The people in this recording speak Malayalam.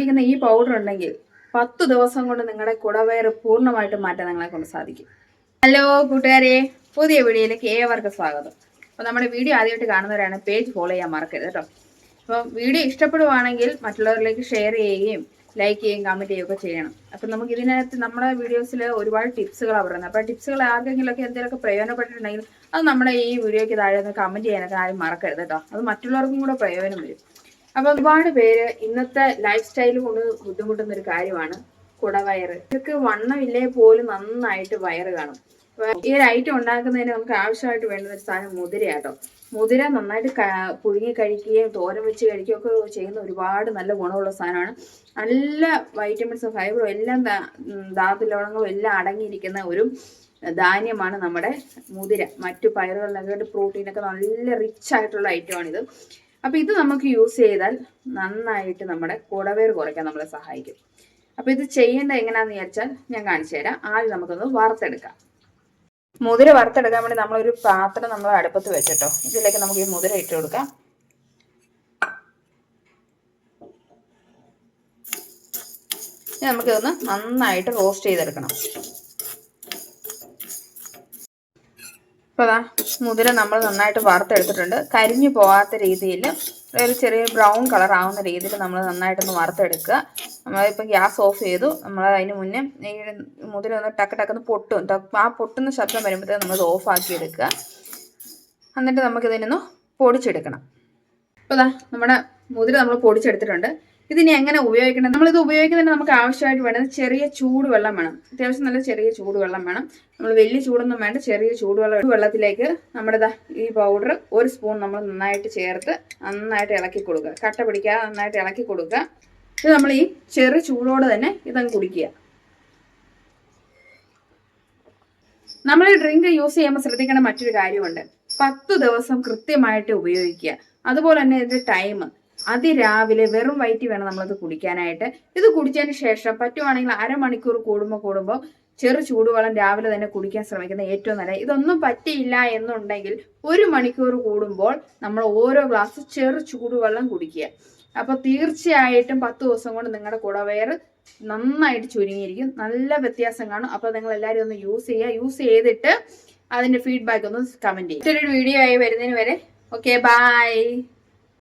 ഇരിക്കുന്ന ഈ പൗഡർ ഉണ്ടെങ്കിൽ 10 ദിവസം കൊണ്ട് നിങ്ങളുടെ കുടവയറ് പൂർണ്ണമായിട്ടും മാറ്റാൻ നിങ്ങളെ കൊണ്ട് സാധിക്കും. ഹലോ കൂട്ടുകാരെ, പുതിയ വീഡിയോയിലേക്ക് ഏവർക്കും സ്വാഗതം. അപ്പോൾ നമ്മുടെ വീഡിയോ ആദ്യമായിട്ട് കാണുന്നവരാണ് പേജ് ഫോളോ ചെയ്യാൻ മറക്കരുത് കേട്ടോ. അപ്പം വീഡിയോ ഇഷ്ടപ്പെടുവാണെങ്കിൽ മറ്റുള്ളവരിലേക്ക് ഷെയർ ചെയ്യുകയും ലൈക്ക് ചെയ്യുകയും കമൻറ്റ് ചെയ്യുകയൊക്കെ ചെയ്യണം. അപ്പം നമുക്ക് ഇതിനകത്ത് നമ്മുടെ വീഡിയോസിൽ ഒരുപാട് ടിപ്സുകളാണ് പറയുന്നത്. അപ്പോൾ ടിപ്സുകൾ ആർക്കെങ്കിലുമൊക്കെ എന്തെങ്കിലുമൊക്കെ പ്രയോജനപ്പെട്ടിട്ടുണ്ടെങ്കിൽ അത് നമ്മുടെ ഈ വീഡിയോയ്ക്ക് താഴെ ഒന്ന് കമൻറ്റ് ചെയ്യാനൊക്കെ ആരും മറക്കരുത് കേട്ടോ. അത് മറ്റുള്ളവർക്കും കൂടെ പ്രയോജനം വരും. അപ്പോൾ ഒരുപാട് പേര് ഇന്നത്തെ ലൈഫ് സ്റ്റൈൽ കൊണ്ട് ബുദ്ധിമുട്ടുന്ന ഒരു കാര്യമാണ് കുടവയറ്. ഇവർക്ക് വണ്ണമില്ലേ പോലും നന്നായിട്ട് വയറ് കാണും. ഈ ഒരു ഐറ്റം ഉണ്ടാക്കുന്നതിന് നമുക്ക് ആവശ്യമായിട്ട് വേണ്ടുന്ന ഒരു സാധനം മുതിരയാട്ടോ. മുതിര നന്നായിട്ട് പുഴുങ്ങി കഴിക്കുകയും തോരൻ വെച്ച് കഴിക്കുകയും ഒക്കെ ചെയ്യുന്ന ഒരുപാട് നല്ല ഗുണമുള്ള സാധനമാണ്. നല്ല വൈറ്റമിൻസും ഫൈബറും എല്ലാം ധാതുലവണങ്ങളും എല്ലാം അടങ്ങിയിരിക്കുന്ന ഒരു ധാന്യമാണ് നമ്മുടെ മുതിര. മറ്റു പയറുകളിലൊക്കെ പ്രോട്ടീനൊക്കെ നല്ല റിച്ച് ആയിട്ടുള്ള ഐറ്റമാണിത്. അപ്പോൾ ഇത് നമുക്ക് യൂസ് ചെയ്താൽ നന്നായിട്ട് നമ്മുടെ കുടവേറ് കുറയ്ക്കാൻ നമ്മളെ സഹായിക്കും. അപ്പോൾ ഇത് ചെയ്യേണ്ടത് എങ്ങനെയാണെന്ന് വിചാരിച്ചാൽ ഞാൻ കാണിച്ചു തരാം. ആദ്യം നമുക്കൊന്ന് വറുത്തെടുക്കാം. മുതിര വറുത്തെടുക്കാൻ വേണ്ടി നമ്മളൊരു പാത്രം നമ്മൾ അടുപ്പത്ത് വെച്ചിട്ടോ, ഇതിലേക്ക് നമുക്ക് ഈ മുതിര ഇട്ട് കൊടുക്കാം. നമുക്കിതൊന്ന് നന്നായിട്ട് റോസ്റ്റ് ചെയ്തെടുക്കണം. അപ്പോൾ അതാ മുതിര നമ്മൾ നന്നായിട്ട് വറുത്തെടുത്തിട്ടുണ്ട്. കരിഞ്ഞു പോകാത്ത രീതിയിൽ ഒരു ചെറിയ ബ്രൗൺ കളർ ആവുന്ന രീതിയിൽ നമ്മൾ നന്നായിട്ടൊന്ന് വറുത്തെടുക്കുക. നമ്മളിപ്പോൾ ഗ്യാസ് ഓഫ് ചെയ്തു. നമ്മൾ അതിന് മുന്നേ ഈ മുതിര ഒന്ന് ടക്കെന്ന് പൊട്ടും. ആ പൊട്ടുന്ന ശബ്ദം വരുമ്പോഴത്തേക്ക് നമ്മളത് ഓഫാക്കി എടുക്കുക. എന്നിട്ട് നമുക്കിതിനൊന്ന് പൊടിച്ചെടുക്കണം. അപ്പോൾ ഇതാ നമ്മുടെ മുതിര നമ്മൾ പൊടിച്ചെടുത്തിട്ടുണ്ട്. ഇതിനി എങ്ങനെ ഉപയോഗിക്കണം? നമ്മളിത് ഉപയോഗിക്കുന്നതിന് നമുക്ക് ആവശ്യമായിട്ട് വേണ്ടത് ചെറിയ ചൂടുവെള്ളം വേണം. അത്യാവശ്യം നല്ല ചെറിയ ചൂടുവെള്ളം വേണം. നമ്മൾ വലിയ ചൂടൊന്നും വേണ്ട, ചെറിയ വെള്ളത്തിലേക്ക് നമ്മുടെ ഈ പൗഡർ 1 സ്പൂൺ നമ്മൾ നന്നായിട്ട് ചേർത്ത് നന്നായിട്ട് ഇളക്കി കൊടുക്കുക. കട്ട പിടിക്കാതെ നന്നായിട്ട് ഇളക്കി കൊടുക്കുക. ഇത് നമ്മൾ ഈ ചെറു ചൂടോടെ തന്നെ ഇതങ്ങ് കുടിക്കുക. നമ്മൾ ഈ ഡ്രിങ്ക് യൂസ് ചെയ്യുമ്പോൾ ശ്രദ്ധിക്കേണ്ട മറ്റൊരു കാര്യമുണ്ട്. 10 ദിവസം കൃത്യമായിട്ട് ഉപയോഗിക്കുക. അതുപോലെ തന്നെ ഇതിന്റെ ടൈം അതിരാവിലെ വെറും വയറ്റിൽ വേണം നമ്മളത് കുടിക്കാനായിട്ട്. ഇത് കുടിച്ചതിന് ശേഷം പറ്റുവാണെങ്കിൽ അരമണിക്കൂർ കൂടുമ്പോൾ ചെറു ചൂടുവെള്ളം രാവിലെ തന്നെ കുടിക്കാൻ ശ്രമിക്കുന്നത് ഏറ്റവും നല്ലത്. ഇതൊന്നും പറ്റിയില്ല എന്നുണ്ടെങ്കിൽ 1 മണിക്കൂർ കൂടുമ്പോൾ നമ്മൾ ഓരോ ഗ്ലാസ് ചെറു ചൂടുവെള്ളം കുടിക്കുക. അപ്പോൾ തീർച്ചയായിട്ടും 10 ദിവസം കൊണ്ട് നിങ്ങളുടെ കുടവയറ് നന്നായിട്ട് ചുരുങ്ങിയിരിക്കും. നല്ല വ്യത്യാസം കാണും. അപ്പോൾ നിങ്ങൾ എല്ലാവരും ഒന്ന് യൂസ് ചെയ്യുക. യൂസ് ചെയ്തിട്ട് അതിന്റെ ഫീഡ്ബാക്ക് ഒന്ന് കമന്റ് ചെയ്യുക. മറ്റൊരു വീഡിയോ ആയി വരുന്നതിന് വരെ ഓക്കെ, ബൈ.